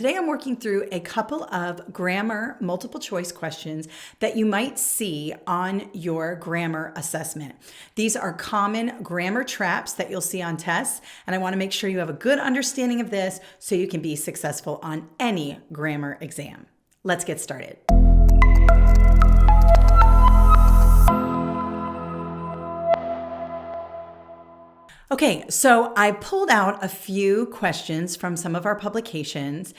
today I'm working through a couple of grammar multiple choice questions that you might see on your grammar assessment. These are common grammar traps that you'll see on tests, and I want to make sure you have a good understanding of this so you can be successful on any grammar exam. Let's get started. Okay, so I pulled out a few questions from some of our publications,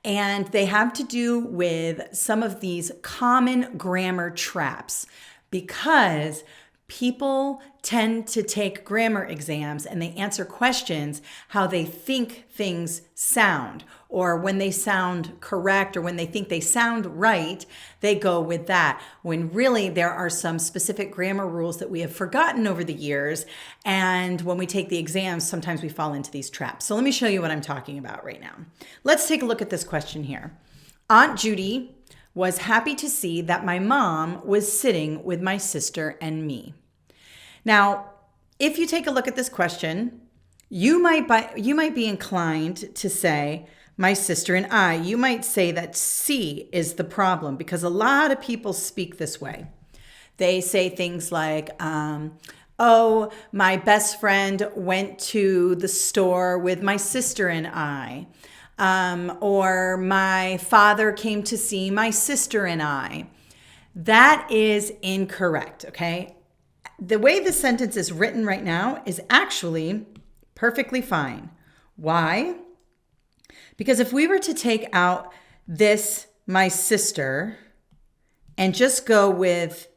and they have to do with some of these common grammar traps because people tend to take grammar exams and they answer questions how they think things sound, or when they sound correct, or when they think they sound right, they go with that, when really there are some specific grammar rules that we have forgotten over the years. And when we take the exams, sometimes we fall into these traps. So let me show you what I'm talking about right now. Let's take a look at this question here. Aunt Judy was happy to see that my mom was sitting with my sister and me. Now, if you take a look at this question, you might be inclined to say, my sister and I. You might say that C is the problem because a lot of people speak this way. They say things like, oh, my best friend went to the store with my sister and I. Or my father came to see my sister and I. That is incorrect, okay? The way the sentence is written right now is actually perfectly fine. Why? Because if we were to take out this, my sister, and just go with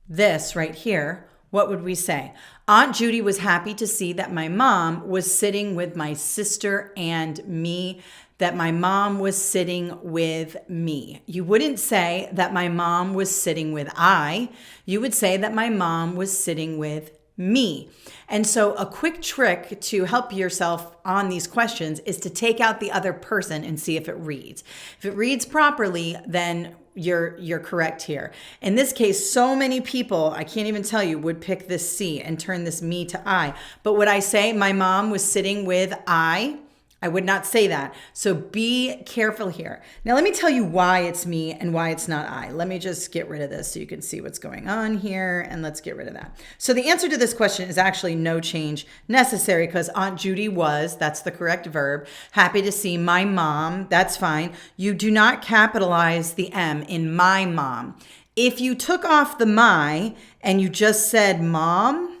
this right here, what would we say? Aunt Judy was happy to see that my mom was sitting with my sister and me, that my mom was sitting with me. You wouldn't say that my mom was sitting with I. You would say that my mom was sitting with me. And so a quick trick to help yourself on these questions is to take out the other person and see if it reads. If it reads properly, then you're correct here. In this case, so many people, I can't even tell you, would pick this C and turn this me to I. But would I say my mom was sitting with I would not say that. So be careful here. Now, let me tell you why it's me and why it's not I. Let me just get rid of this so you can see what's going on here, and let's get rid of that. So the answer to this question is actually no change necessary because Aunt Judy was, that's the correct verb, happy to see my mom. That's fine. You do not capitalize the M in my mom. If you took off the my and you just said mom,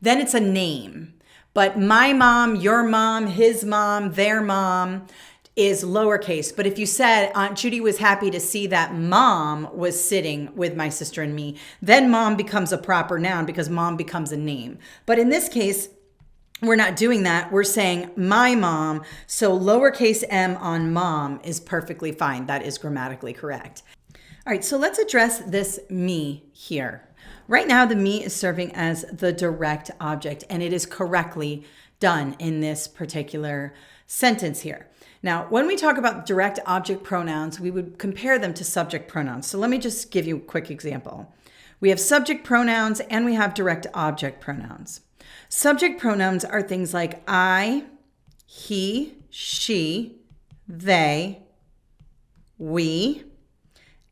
then it's a name. But my mom, your mom, his mom, their mom is lowercase. But if you said Aunt Judy was happy to see that mom was sitting with my sister and me, then mom becomes a proper noun because mom becomes a name. But in this case, we're not doing that. We're saying my mom. So lowercase m on mom is perfectly fine. That is grammatically correct. All right, so let's address this me here. Right now, the me is serving as the direct object, and it is correctly done in this particular sentence here. Now, when we talk about direct object pronouns, we would compare them to subject pronouns. So let me just give you a quick example. We have subject pronouns and we have direct object pronouns. Subject pronouns are things like I, he, she, they, we,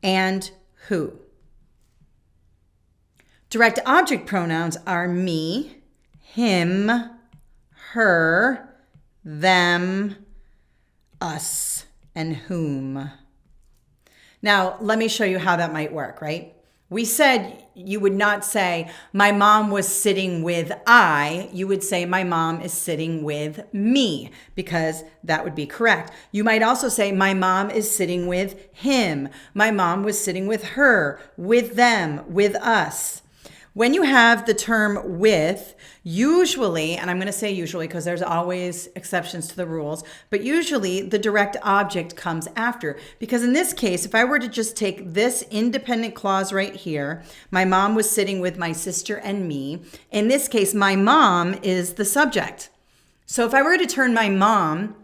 and who. Direct object pronouns are me, him, her, them, us, and whom. Now, let me show you how that might work, right? We said you would not say, my mom was sitting with I. You would say, my mom is sitting with me, because that would be correct. You might also say, my mom is sitting with him. My mom was sitting with her, with them, with us. When you have the term with, usually, and I'm going to say usually because there's always exceptions to the rules, but usually the direct object comes after. Because in this case, if I were to just take this independent clause right here, my mom was sitting with my sister and me. In this case, my mom is the subject. So if I were to turn my mom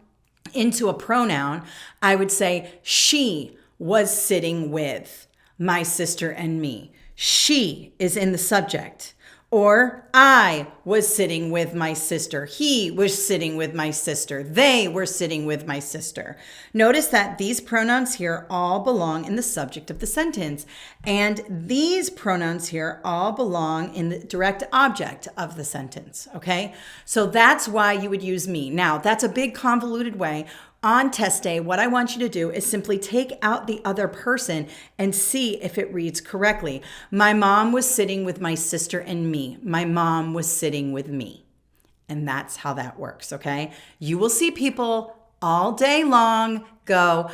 into a pronoun, I would say she was sitting with my sister and me. She is in the subject. Or I was sitting with my sister. He was sitting with my sister. They were sitting with my sister. Notice that these pronouns here all belong in the subject of the sentence. And these pronouns here all belong in the direct object of the sentence, okay? So that's why you would use me. Now, that's a big convoluted way. On test day, what I want you to do is simply take out the other person and see if it reads correctly. My mom was sitting with my sister and me. My mom was sitting with me. And that's how that works, okay? You will see people all day long go,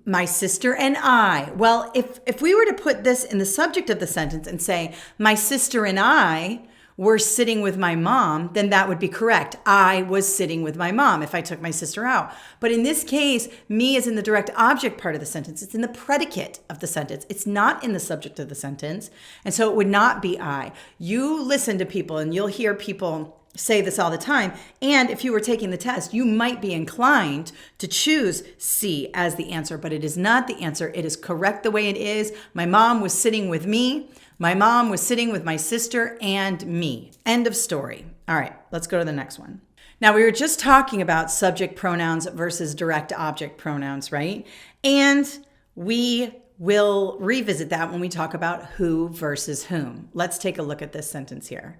my sister and I. Well, if we were to put this in the subject of the sentence and say, my sister and I were sitting with my mom, then that would be correct. I was sitting with my mom if I took my sister out. But in this case, me is in the direct object part of the sentence. It's in the predicate of the sentence. It's not in the subject of the sentence. And so it would not be I. You listen to people and you'll hear people say this all the time. And if you were taking the test, you might be inclined to choose C as the answer, but it is not the answer. It is correct the way it is. My mom was sitting with me. My mom was sitting with my sister and me. End of story. All right, let's go to the next one. Now, we were just talking about subject pronouns versus direct object pronouns, right? And we will revisit that when we talk about who versus whom. Let's take a look at this sentence here.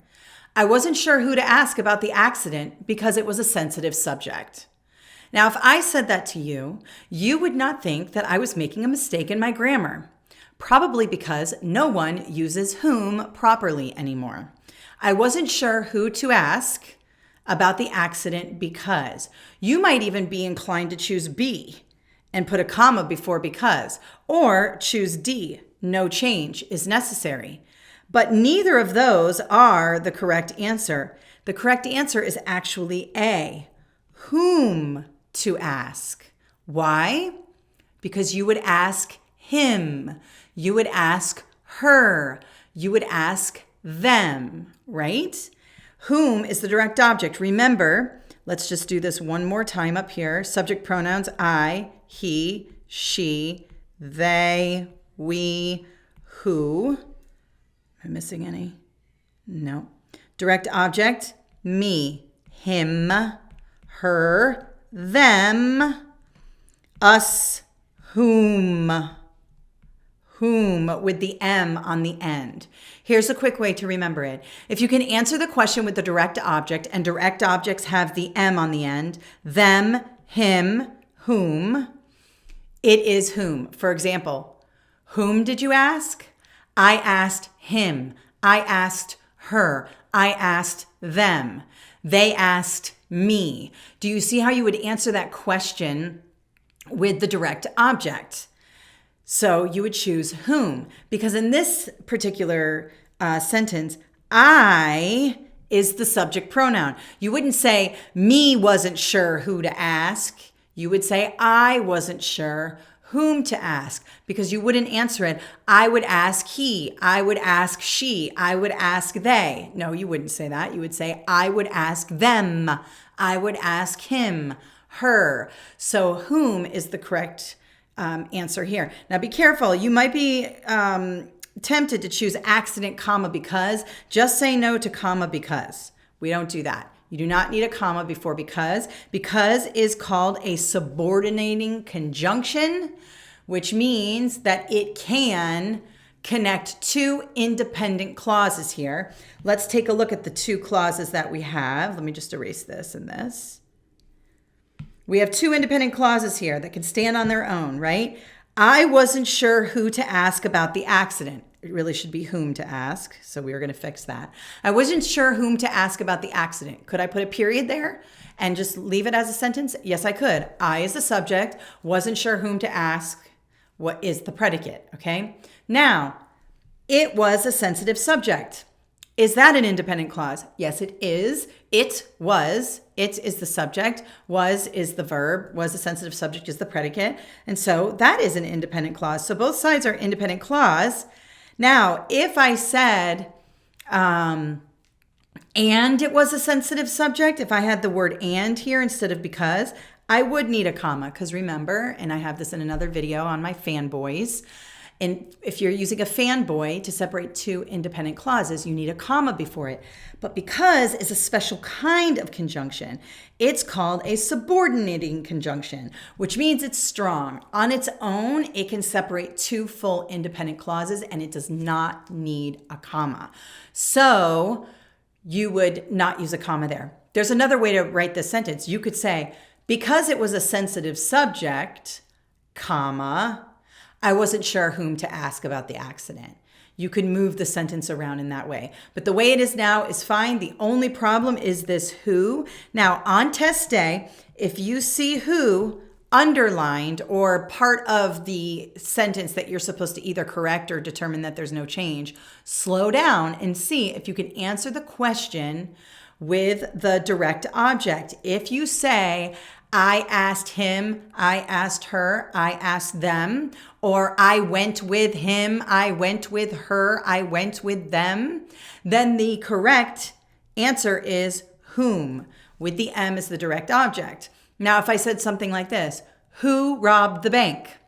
I wasn't sure who to ask about the accident because it was a sensitive subject. Now, if I said that to you, you would not think that I was making a mistake in my grammar. Probably because no one uses whom properly anymore. I wasn't sure who to ask about the accident because. You might even be inclined to choose B and put a comma before because, or choose D, no change is necessary. But neither of those are the correct answer. The correct answer is actually A, whom to ask. Why? Because you would ask him. You would ask her. You would ask them, right? Whom is the direct object. Remember, let's just do this one more time up here. Subject pronouns, I, he, she, they, we, who. Am I missing any? No. Direct object, me, him, her, them, us, whom. Whom with the M on the end. Here's a quick way to remember it. If you can answer the question with the direct object, and direct objects have the M on the end, them, him, whom, it is whom. For example, whom did you ask? I asked him. I asked her. I asked them. They asked me. Do you see how you would answer that question with the direct object? So you would choose whom, because in this particular sentence, I is the subject pronoun. You wouldn't say me wasn't sure who to ask. You would say I wasn't sure whom to ask, because you wouldn't answer it. I would ask he, I would ask she, I would ask they. No, you wouldn't say that. You would say I would ask them, I would ask him, her. So whom is the correct answer here. Now be careful. You might be tempted to choose accident, comma, because. Just say no to comma because. We don't do that. You do not need a comma before because. Because is called a subordinating conjunction, which means that it can connect two independent clauses here. Let's take a look at the two clauses that we have. Let me just erase this and this. We have two independent clauses here that can stand on their own, right? I wasn't sure who to ask about the accident. It really should be whom to ask, so we are going to fix that. I wasn't sure whom to ask about the accident. Could I put a period there and just leave it as a sentence? Yes, I could. I is the subject, wasn't sure whom to ask. What is the predicate, okay? Now, it was a sensitive subject. Is that an independent clause? Yes, it is. It was. It is the subject. Was is the verb. Was the sensitive subject is the predicate. And so that is an independent clause. So both sides are independent clause. Now, if I said, and it was a sensitive subject, if I had the word and here instead of because, I would need a comma. Because remember, and I have this in another video on my fanboys, And if you're using a fanboy to separate two independent clauses, you need a comma before it. But because it's a special kind of conjunction, it's called a subordinating conjunction, which means it's strong. On its own, it can separate two full independent clauses, and it does not need a comma. So you would not use a comma there. There's another way to write this sentence. You could say, because it was a sensitive subject, comma, I wasn't sure whom to ask about the accident. You could move the sentence around in that way. But the way it is now is fine. The only problem is this who. Now, on test day, if you see who underlined or part of the sentence that you're supposed to either correct or determine that there's no change, slow down and see if you can answer the question with the direct object. If you say, I asked him, I asked her, I asked them, or I went with him, I went with her, I went with them, then the correct answer is whom, with the M as the direct object. Now, if I said something like this, who robbed the bank?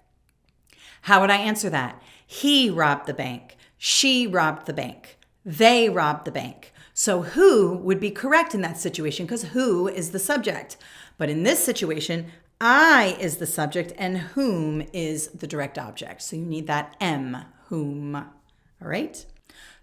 How would I answer that? He robbed the bank. She robbed the bank. They robbed the bank. So who would be correct in that situation because who is the subject. But in this situation, I is the subject and whom is the direct object. So you need that M, whom. All right?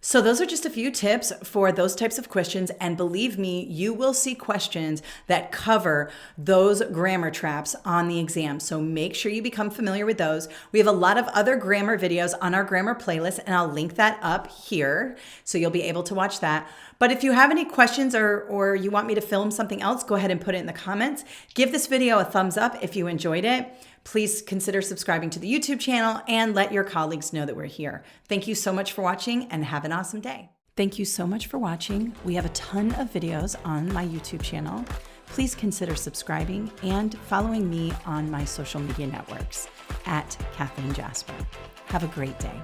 So those are just a few tips for those types of questions. And believe me, you will see questions that cover those grammar traps on the exam. So make sure you become familiar with those. We have a lot of other grammar videos on our grammar playlist, and I'll link that up here so you'll be able to watch that. But if you have any questions or you want me to film something else, go ahead and put it in the comments. Give this video a thumbs up if you enjoyed it. Please consider subscribing to the YouTube channel and let your colleagues know that we're here. Thank you so much for watching and have an awesome day. Thank you so much for watching. We have a ton of videos on my YouTube channel. Please consider subscribing and following me on my social media networks at Kathleen Jasper. Have a great day.